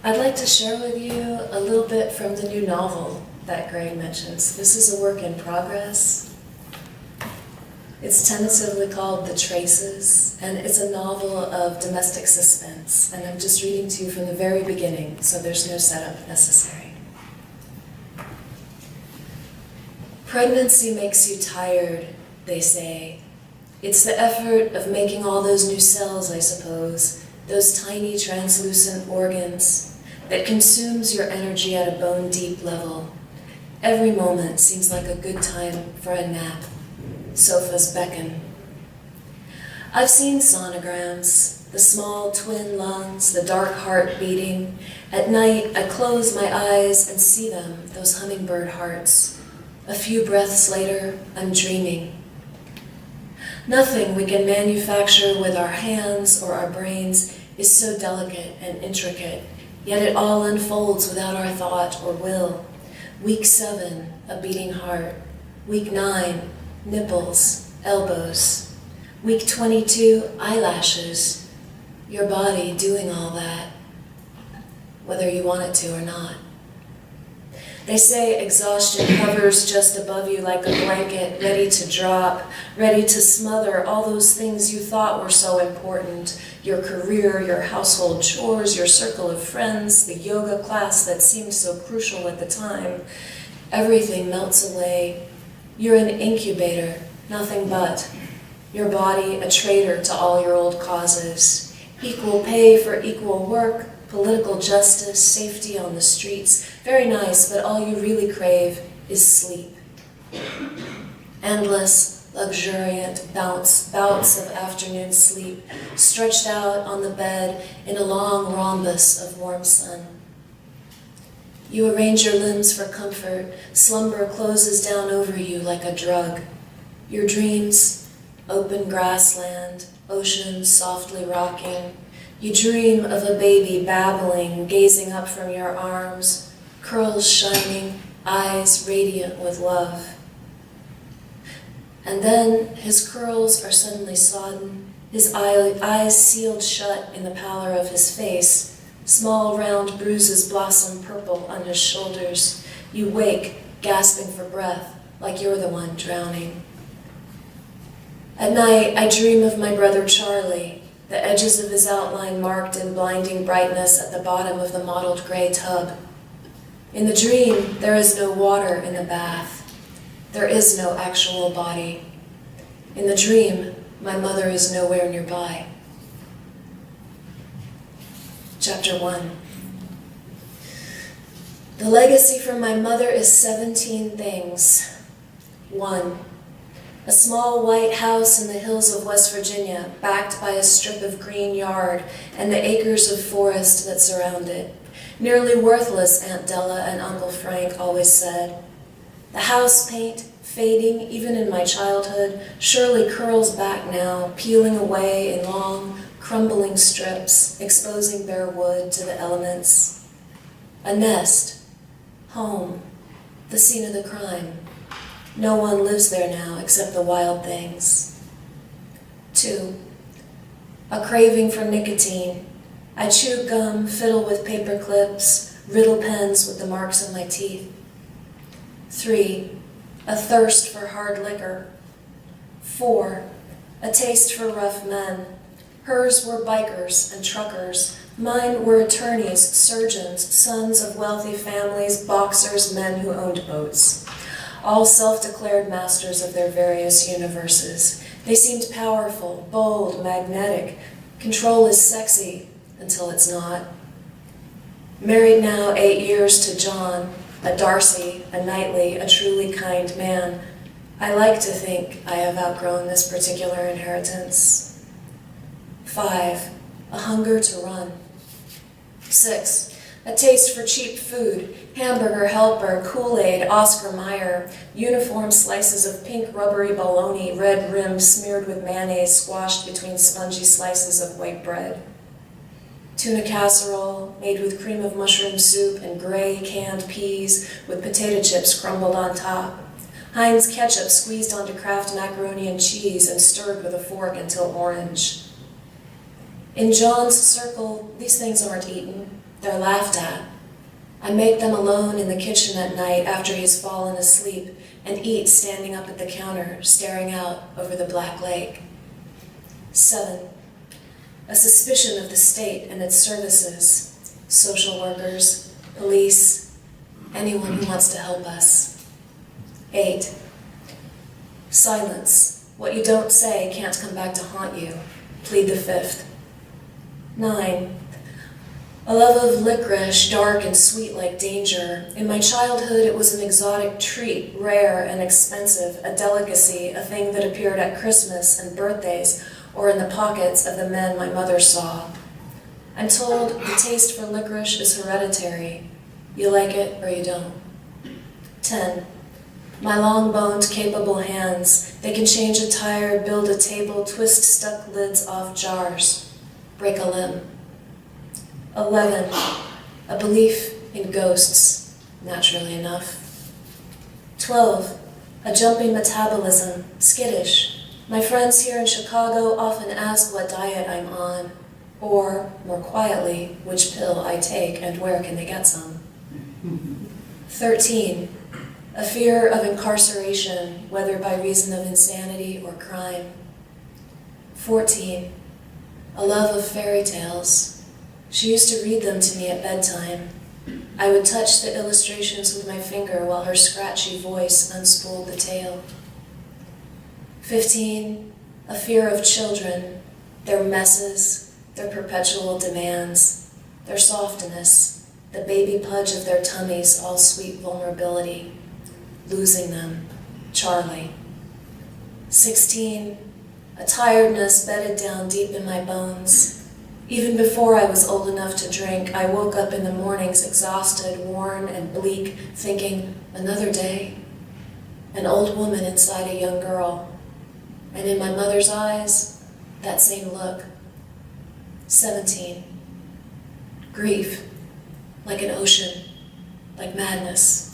I'd like to share with you a little bit from the new novel that Greg mentions. This is a work in progress. It's tentatively called The Traces, and it's a novel of domestic suspense. And I'm just reading to you from the very beginning, so there's no setup necessary. Pregnancy makes you tired, they say. It's the effort of making all those new cells, I suppose, those tiny translucent organs that consumes your energy at a bone-deep level. Every moment seems like a good time for a nap. Sofas beckon. I've seen sonograms, the small twin lungs, the dark heart beating. At night, I close my eyes and see them, those hummingbird hearts. A few breaths later, I'm dreaming. Nothing we can manufacture with our hands or our brains is so delicate and intricate, yet it all unfolds without our thought or will. Week 7, a beating heart. Week 9, nipples, elbows. Week 22, eyelashes. Your body doing all that, whether you want it to or not. They say exhaustion hovers just above you like a blanket, ready to drop, ready to smother all those things you thought were so important. Your career, your household chores, your circle of friends, the yoga class that seemed so crucial at the time. Everything melts away. You're an incubator, nothing but. Your body a traitor to all your old causes. Equal pay for equal work, political justice, safety on the streets. Very nice, but all you really crave is sleep. Endless, luxuriant bouts of afternoon sleep, stretched out on the bed in a long rhombus of warm sun. You arrange your limbs for comfort. Slumber closes down over you like a drug. Your dreams, open grassland, ocean softly rocking. You dream of a baby babbling, gazing up from your arms, curls shining, eyes radiant with love. And then his curls are suddenly sodden, his eyes sealed shut in the pallor of his face. Small round bruises blossom purple on his shoulders. You wake, gasping for breath, like you're the one drowning. At night, I dream of my brother Charlie, the edges of his outline marked in blinding brightness at the bottom of the mottled gray tub. In the dream, there is no water in the bath. There is no actual body. In the dream, my mother is nowhere nearby. Chapter 1. The legacy from my mother is 17 things. 1. A small white house in the hills of West Virginia, backed by a strip of green yard and the acres of forest that surround it. Nearly worthless, Aunt Della and Uncle Frank always said. The house paint, fading even in my childhood, surely curls back now, peeling away in long, crumbling strips, exposing bare wood to the elements. A nest, home, the scene of the crime. No one lives there now except the wild things. 2. A craving for nicotine. I chew gum, fiddle with paper clips, riddle pens with the marks of my teeth. 3. A thirst for hard liquor. 4. A taste for rough men. Hers were bikers and truckers. Mine were attorneys, surgeons, sons of wealthy families, boxers, men who owned boats. All self-declared masters of their various universes. They seemed powerful, bold, magnetic. Control is sexy until it's not. Married now 8 years to John, a Darcy, a Knightley, a truly kind man. I like to think I have outgrown this particular inheritance. 5. A hunger to run. 6. A taste for cheap food, Hamburger Helper, Kool-Aid, Oscar Mayer, uniform slices of pink rubbery bologna, red rim smeared with mayonnaise squashed between spongy slices of white bread. Tuna casserole made with cream of mushroom soup and gray canned peas with potato chips crumbled on top. Heinz ketchup squeezed onto Kraft macaroni and cheese and stirred with a fork until orange. In John's circle, these things aren't eaten. They're laughed at. I make them alone in the kitchen at night after he's fallen asleep and eat standing up at the counter, staring out over the Black Lake. 7. A suspicion of the state and its services, social workers, police, anyone who wants to help us. 8. Silence. What you don't say can't come back to haunt you. Plead the 5th. 9. A love of licorice, dark and sweet like danger. In my childhood, it was an exotic treat, rare and expensive, a delicacy, a thing that appeared at Christmas and birthdays, or in the pockets of the men my mother saw. I'm told the taste for licorice is hereditary. You like it or you don't. 10. My long-boned, capable hands. They can change a tire, build a table, twist stuck lids off jars, break a limb. 11. A belief in ghosts, naturally enough. 12. A jumping metabolism, skittish. My friends here in Chicago often ask what diet I'm on, or, more quietly, which pill I take and where can they get some. 13. A fear of incarceration, whether by reason of insanity or crime. 14. A love of fairy tales. She used to read them to me at bedtime. I would touch the illustrations with my finger while her scratchy voice unspooled the tale. 15. A fear of children, their messes, their perpetual demands, their softness, the baby pudge of their tummies, all sweet vulnerability. Losing them, Charlie. 16. A tiredness bedded down deep in my bones. Even before I was old enough to drink, I woke up in the mornings exhausted, worn, and bleak, thinking, another day. An old woman inside a young girl. And in my mother's eyes, that same look. 17. Grief, like an ocean, like madness.